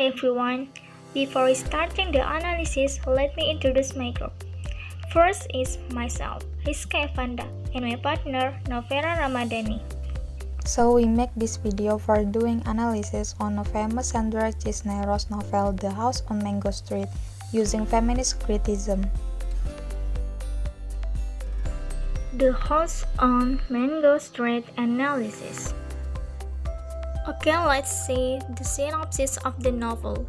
Hi everyone. Before starting the analysis, let me introduce my group. First is myself, Riska Efanda, and my partner, Novera Ramadani. So we make this video for doing analysis on a famous Sandra Cisneros novel The House on Mango Street using feminist criticism. The House on Mango Street analysis. Okay, let's see the synopsis of the novel.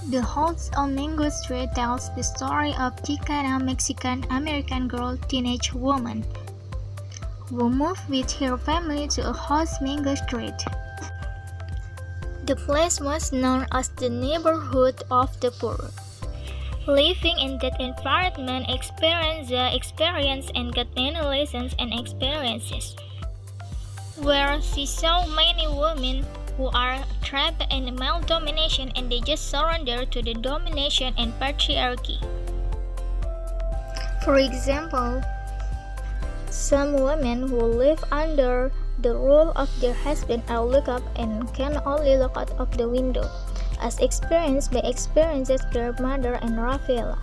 The House on Mango Street tells the story of Chicana Mexican-American girl teenage woman who moved with her family to a house Mango Street. The place was known as the neighborhood of the poor. Living in that environment experienced the experience and got many lessons and experiences. Where she saw many women who are trapped in male domination and they just surrender to the domination and patriarchy. For example, some women who live under the rule of their husband are locked up and can only look out of the window, as experienced by their mother and Rafaela,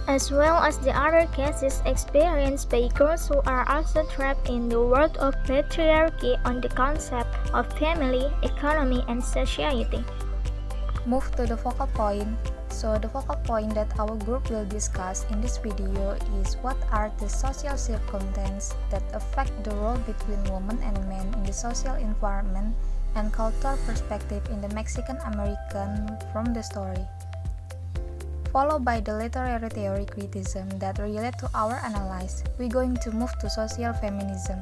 as well as the other cases experienced by girls who are also trapped in the world of patriarchy on the concept of family, economy, and society. Move to the focal point. So the focal point that our group will discuss in this video is what are the social circumstances that affect the role between women and men in the social environment and cultural perspective in the Mexican American from the story, followed by the literary theory criticism that relate to our analysis. We're going to move to social feminism.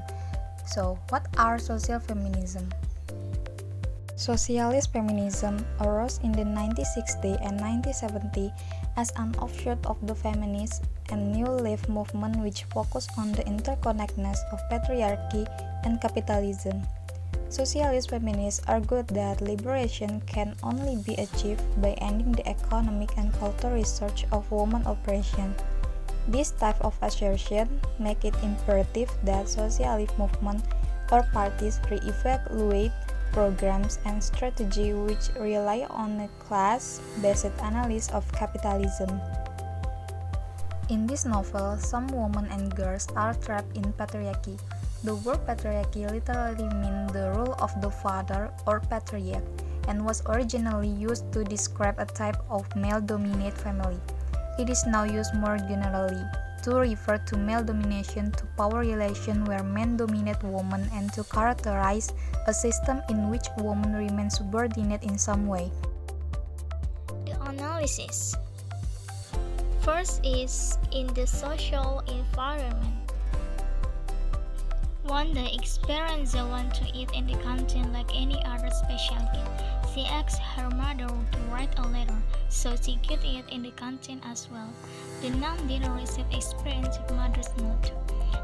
So, what are social feminism? Socialist feminism arose in the 1960s and 1970s as an offshoot of the feminist and New Left movement which focused on the interconnectedness of patriarchy and capitalism. Socialist feminists argued that liberation can only be achieved by ending the economic and cultural research of woman oppression. This type of assertion make it imperative that socialist movement or parties re-evaluate programs and strategy which rely on a class-based analysis of capitalism. In this novel, some women and girls are trapped in patriarchy. The word patriarchy literally means the rule of the father or patriarch and was originally used to describe a type of male-dominated family. It is now used more generally to refer to male domination to power relation where men dominate women and to characterize a system in which women remain subordinate in some way. The analysis. First is in the social environment. One day, Esperanza wants to eat in the canteen like any other special kid. She asks her mother to write a letter, so she could eat in the canteen as well. The nun didn't receive Esperanza's mother's note.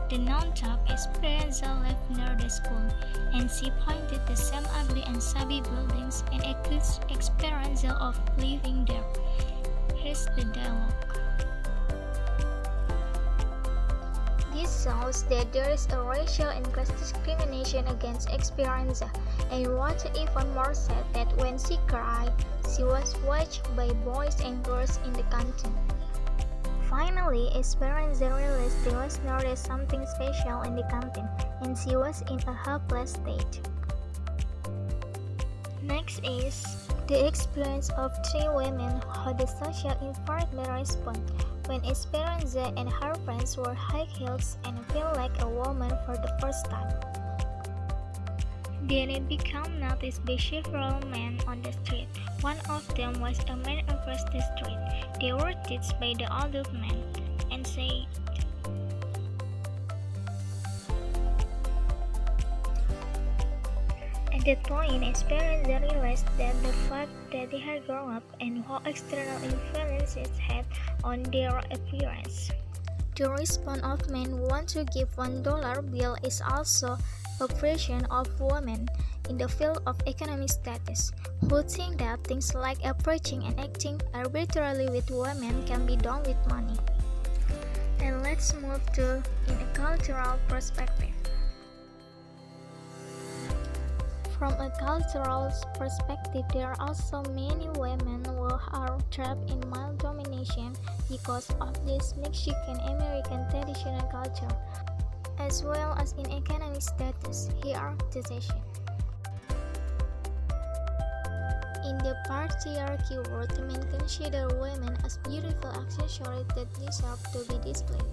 The nun thought Esperanza lived near the school, and she pointed to some ugly and shabby buildings and accused Esperanza of living there. Here's the dialogue. This shows that there is a racial and class discrimination against Esperanza, and what's even more sad that when she cried, she was watched by boys and girls in the canteen. Finally, Esperanza realized there was not something special in the canteen, and she was in a helpless state. Next is the experience of three women how the social environment respond when Esperanza and her friends wear high heels and feel like a woman for the first time. Then it became noticed by several men on the street. One of them was a man across the street. They were teased by the older man and said, at that point, Esperanza realized that the fact that they had grown up and how external influences had on their appearance. The response of men who want to give $1 bill is also oppression of women in the field of economic status, who think that things like approaching and acting arbitrarily with women can be done with money. And let's move to in a cultural perspective. From a cultural perspective, there are also many women who are trapped in male domination because of this Mexican-American traditional culture, as well as in economic status, hierarchization. In the patriarchy world, men consider women as beautiful accessories that deserve to be displayed.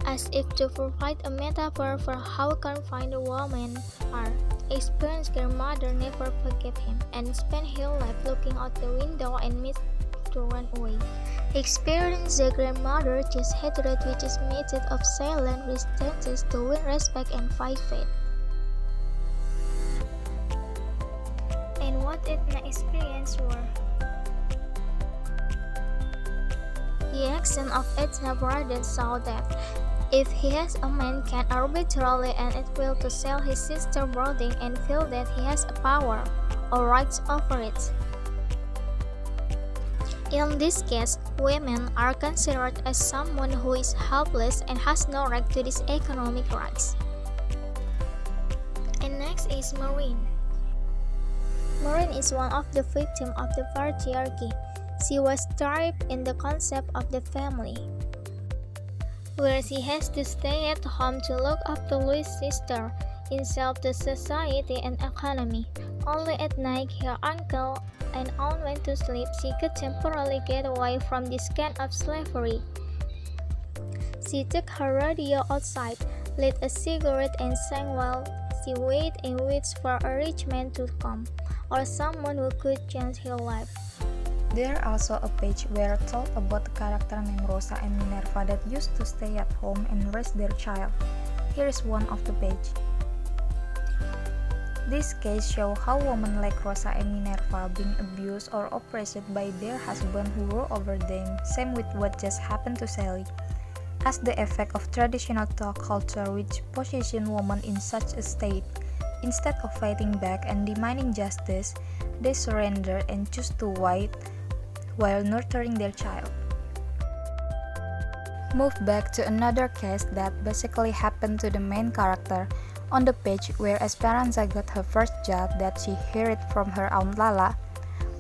As if to provide a metaphor for how confined women are, experienced grandmother never forgave him and spent her life looking out the window and missed to run away. Experienced the grandmother just hatred, which is method of silent resistance to win respect and fight fate. And what Edna experienced were the action of Edna's brother saw that if he has a man can arbitrarily and at will to sell his sister's body and feel that he has a power or rights over it. In this case, women are considered as someone who is helpless and has no right to these economic rights. And next is Maureen. Maureen is one of the victims of the patriarchy. She was trapped in the concept of the family, where she has to stay at home to look after Louis' sister, insult the society and economy. Only at night her uncle and aunt went to sleep, she could temporarily get away from this kind of slavery. She took her radio outside, lit a cigarette and sang while she waited and waits for a rich man to come, or someone who could change her life. There also a page where told about the character named Rosa and Minerva that used to stay at home and raise their child. Here is one of the page. This case shows how women like Rosa and Minerva being abused or oppressed by their husband who rule over them, same with what just happened to Sally. As the effect of traditional talk culture which position women in such a state, instead of fighting back and demanding justice, they surrender and choose to wait while nurturing their child. Move back to another case that basically happened to the main character. On the page where Esperanza got her first job that she heard from her aunt Lala.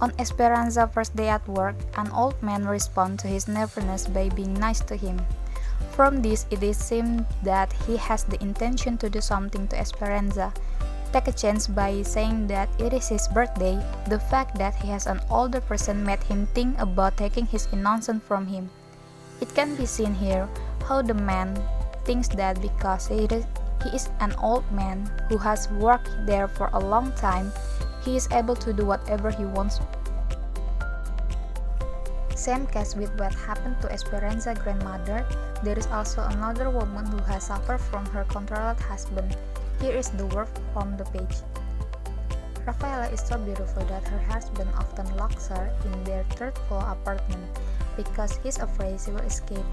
On Esperanza's first day at work, an old man responds to his nervousness by being nice to him. From this, it is seemed that he has the intention to do something to Esperanza. Take a chance by saying that it is his birthday. The fact that he has an older person made him think about taking his innocence from him. It can be seen here how the man thinks that because he is an old man who has worked there for a long time, he is able to do whatever he wants. Same case with what happened to Esperanza's grandmother. There is also another woman who has suffered from her controlled husband. Here is the word from the page. Rafaela is so beautiful that her husband often locks her in their third-floor apartment because he's afraid she will escape.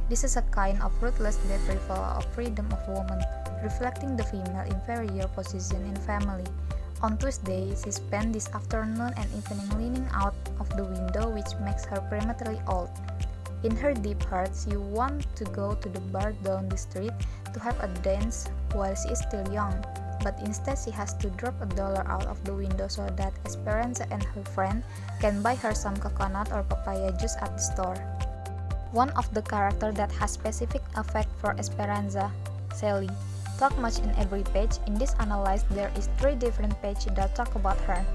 This is a kind of ruthless deprival of freedom of woman, reflecting the female inferior position in family. On Tuesday, she spent this afternoon and evening leaning out of the window, which makes her prematurely old. In her deep heart, she wants to go to the bar down the street to have a dance while she is still young, but instead she has to drop $1 out of the window so that Esperanza and her friend can buy her some coconut or papaya juice at the store. One of the characters that has specific effect for Esperanza, Sally, talk much in every page. In this analysis, there is 3 different pages that talk about her.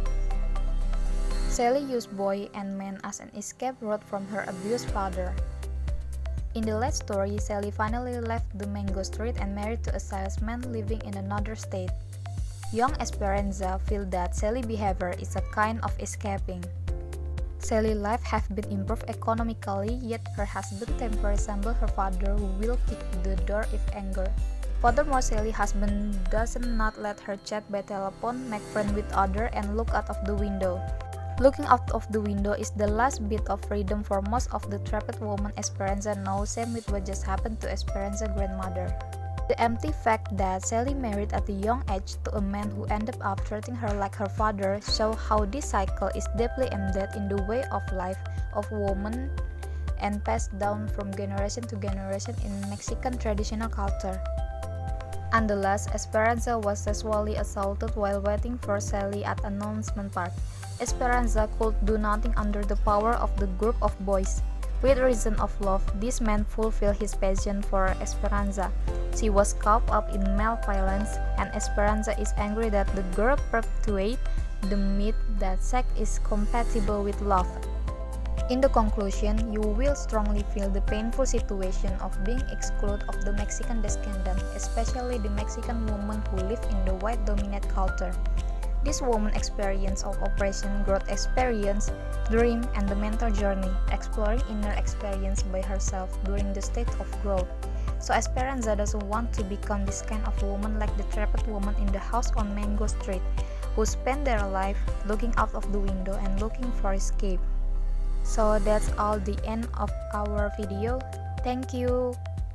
Sally used boy and man as an escape route from her abused father. In the last story, Sally finally left the Mango Street and married to a salesman living in another state. Young Esperanza feels that Sally's behavior is a kind of escaping. Sally's life have been improved economically, yet her husband temporarily resembles her father who will kick the door if anger. Furthermore, Sally's husband does not let her chat by telephone, make friends with others, and look out of the window. Looking out of the window is the last bit of freedom for most of the trapped women Esperanza knows, same with what just happened to Esperanza's grandmother. The empty fact that Sally married at a young age to a man who ended up treating her like her father shows how this cycle is deeply embedded in the way of life of women and passed down from generation to generation in Mexican traditional culture. Nonetheless, Esperanza was sexually assaulted while waiting for Sally at Announcement Park. Esperanza could do nothing under the power of the group of boys. With reason of love, this man fulfilled his passion for Esperanza. She was caught up in male violence, and Esperanza is angry that the girl perpetuates the myth that sex is compatible with love. In the conclusion, you will strongly feel the painful situation of being excluded of the Mexican descendant, especially the Mexican women who live in the white-dominated culture. This woman experience of oppression, growth experience, dream, and the mental journey, exploring inner experience by herself during the state of growth. So Esperanza doesn't want to become this kind of woman like the trapped woman in the house on Mango Street, who spend their life looking out of the window and looking for escape. So that's all the end of our video. Thank you.